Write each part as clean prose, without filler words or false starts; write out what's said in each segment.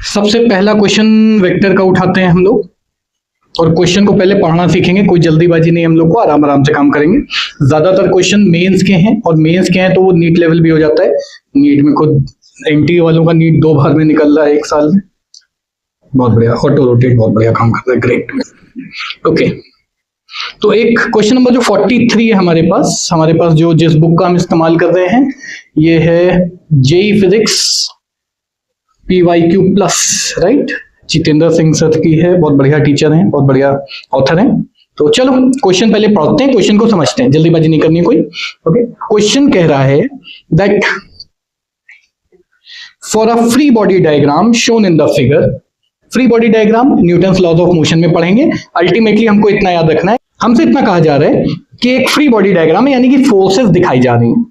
सबसे पहला question vector का उठाते हैं हम लोग, और क्वेश्चन को पहले पढ़ना सीखेंगे। कोई जल्दीबाजी नहीं, हम लोग को आराम आराम से काम करेंगे। ज्यादातर क्वेश्चन मेंस के हैं, और मेंस के हैं तो वो नीट लेवल भी हो जाता है। नीट में खुद एनटी वालों का नीट 2 बार में निकल रहा है 1 साल में। बहुत बढ़िया, ऑटो रोटेट बहुत बढ़िया काम कर रहा है, ग्रेट। ओके, तो एक क्वेश्चन नंबर जो 43 है हमारे पास जो जिस बुक का हम इस्तेमाल कर रहे हैं ये है JEE physics PYQ plus, right. Jitendra Singh sir की है, बहुत बढ़िया टीचर हैं, बहुत बढ़िया ऑथर हैं। तो चलो क्वेश्चन पहले पढ़ते हैं, क्वेश्चन को समझते हैं, जल्दीबाजी नहीं करनी कोई। ओके, क्वेश्चन कह रहा है that for a free body diagram shown in the figure. Free body diagram Newton's laws of motion में पढ़ेंगे। अल्टीमेटली हमको इतना याद रखना है, हमसे इतना कहा जा रहा है कि एक फ्री बॉडी डायग्राम है, यानी कि फोर्सेस दिखाई जा रही हैं,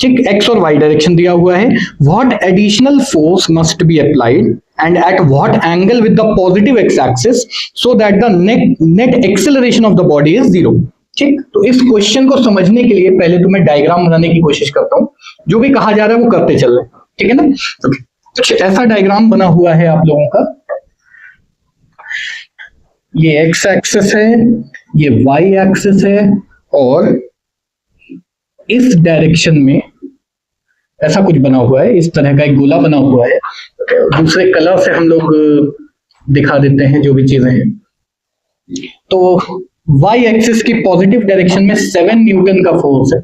ठीक। एक्स और वाई डायरेक्शन दिया हुआ है। What additional force must be applied and at what angle with the positive x axis so that the net acceleration of the body is 0, ठीक। तो इस क्वेश्चन को समझने के लिए पहले तो मैं डायग्राम बनाने की कोशिश करता हूं, जो भी कहा जा रहा है वो करते चल रहे हैं, ठीक है ना। कुछ ऐसा डायग्राम बना हुआ है आप लोगों का, ये एक्स एक्सिस है, ये वाई एक्सिस है, और इस डायरेक्शन में ऐसा कुछ बना हुआ है, इस तरह का एक गोला बना हुआ है। दूसरे कलर से हम लोग दिखा देते हैं जो भी चीजें हैं। तो वाई एक्सिस की पॉजिटिव डायरेक्शन में 7 न्यूटन का फोर्स है,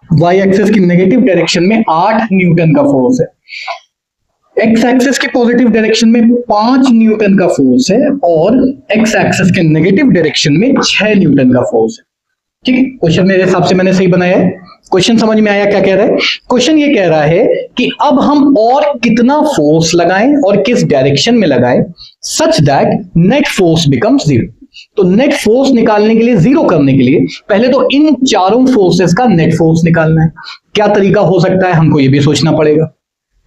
वाई एक्सिस की नेगेटिव डायरेक्शन में 8 न्यूटन का फोर्स है, एक्स एक्सिस के पॉजिटिव डायरेक्शन में 5 न्यूटन का फोर्स है, और एक्स एक्सिस के नेगेटिव डायरेक्शन में 6 न्यूटन का फोर्स है, ठीक है। क्वेश्चन मेरे हिसाब से मैंने सही बनाया है। क्वेश्चन समझ में आया क्या कह रहा है? क्वेश्चन ये कह रहा है कि अब हम और कितना फोर्स लगाएं और किस डायरेक्शन में लगाएं such that net force becomes 0। तो नेट फोर्स निकालने के लिए, 0 करने के लिए पहले तो इन चारों फोर्सेस का नेट फोर्स निकालना है। क्या तरीका हो सकता है, हमको ये भी सोचना पड़ेगा।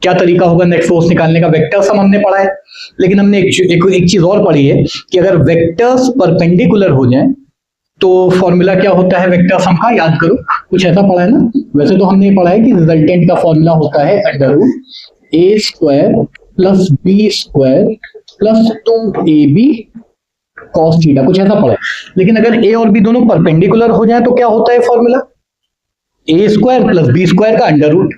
क्या तरीका होगा नेट फोर्स निकालने का? वेक्टर सम हमने पढ़ा है, लेकिन हमने एक चीज और पढ़ी है कि अगर वेक्टर्स परपेंडिकुलर हो जाएं तो फॉर्मूला क्या होता है वेक्टर सम का, याद करो। कुछ ऐसा पढ़ा है ना? वैसे तो हमने पढ़ा है कि रिजल्टेंट का फॉर्मूला होता है √a² + b² + 2ab cos theta, कुछ ऐसा पढ़ा है। लेकिन अगर a और b दोनों परपेंडिकुलर हो जाए तो क्या होता है फॉर्मूला? a² + b² का √,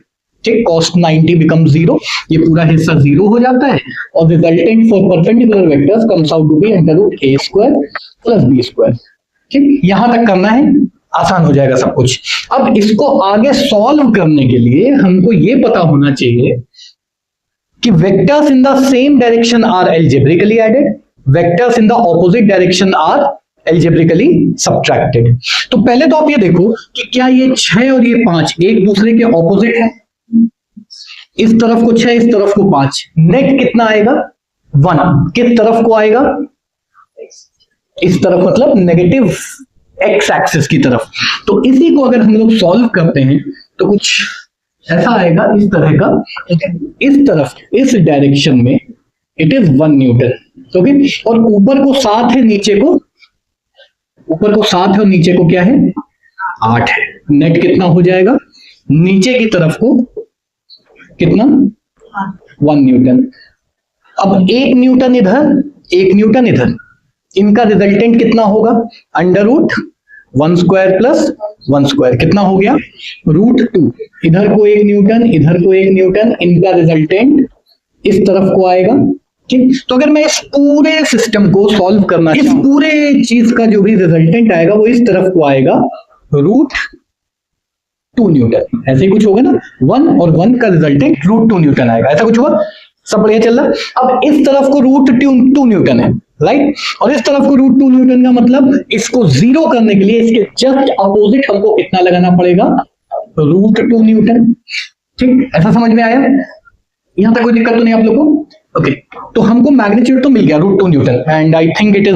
ठीक। cos 90 becomes 0, ये पूरा हिस्सा 0 हो जाता है, और resultant for perpendicular vectors comes out to be √a² + b², ठीक। यहां तक करना है, आसान हो जाएगा सब कुछ। अब इसको आगे सॉल्व करने के लिए हमको ये पता होना चाहिए कि vectors in the same direction are algebraically added, vectors in the opposite direction are algebraically subtracted. तो पहले तो आप ये देखो कि क्या ये 6 और ये 5 एक दूसरे के ऑपोजिट है? इस तरफ को 6, इस तरफ को 5, नेट कितना आएगा? 1। किस तरफ को आएगा? इस तरफ, मतलब नेगेटिव एक्स एक्सिस की तरफ। तो इसी को अगर हम लोग सॉल्व करते हैं तो कुछ ऐसा आएगा, इस तरह का। इस तरफ, इस डायरेक्शन में इट इज 1 न्यूटन, ओके। और ऊपर को 7 है, नीचे को, ऊपर को 7 है और नीचे को क्या है? 8 है। नेट कितना हो जाएगा? नीचे की तरफ को कितना? 1 न्यूटन। अब 1 न्यूटन इधर, 1 न्यूटन इधर, इनका रिजल्टेंट कितना होगा? √1² + 1², कितना हो गया? √2। इधर को 1 न्यूटन, इधर को 1 न्यूटन, इनका रिजल्टेंट इस तरफ को आएगा, ठीक। तो अगर मैं इस पूरे सिस्टम को सॉल्व करना, इस पूरे चीज का जो भी रिजल्टेंट आएगा वो इस तरफ को आएगा √2 न्यूटन। ऐसे ही कुछ होगा ना, 1 और 1 का रिजल्टेंट √2 न्यूटन आएगा, ऐसा कुछ हुआ? सब बढ़िया चल रहा। अब इस तरफ को √2 न्यूटन है, राइट, और इस तरफ को √2 न्यूटन का मतलब इसको 0 करने के लिए इसके जस्ट अपोजिट हमको कितना लगाना पड़ेगा? √2 न्यूटन, ठीक। ऐसा समझ में आया? यहां तक कोई दिक्कत तो नहीं आप लोग को? ओके, तो हमको मैग्नीट्यूड तो मिल गया √2 Newton, and I think it is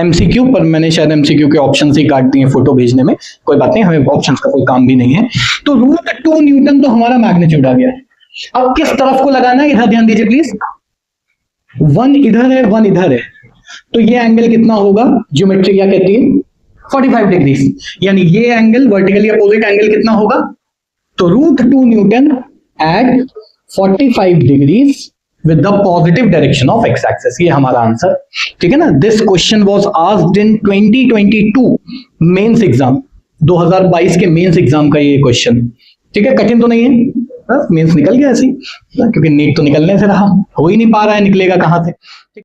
MCQ, पर मैंने शायद MCQ के ऑप्शन ही काट दिए फोटो भेजने में। कोई बात नहीं, हमें ऑप्शंस का कोई काम भी नहीं है। तो √2 न्यूटन तो हमारा मैग्नीट्यूड आ गया। अब किस तरफ को लगाना है, इधर ध्यान दीजिए प्लीज। 1 इधर है, 1 इधर है, तो ये एंगल कितना होगा? ज्योमेट्री क्या कहती है? 45 डिग्री। यानी ये एंगल, वर्टिकली अपोजिट एंगल कितना होगा? तो √2 newton at 45 degrees with the positive direction of x axis. ये हमारा आंसर, ठीक है ना। This question was asked in 2022 mains exam, 2022 के मेंस एग्जाम का ये क्वेश्चन, ठीक है। कठिन तो नहीं है, मेंस निकल गया ऐसे ही, क्योंकि नीट तो निकलने से रहा, हो ही नहीं पा रहा है, निकलेगा कहां से।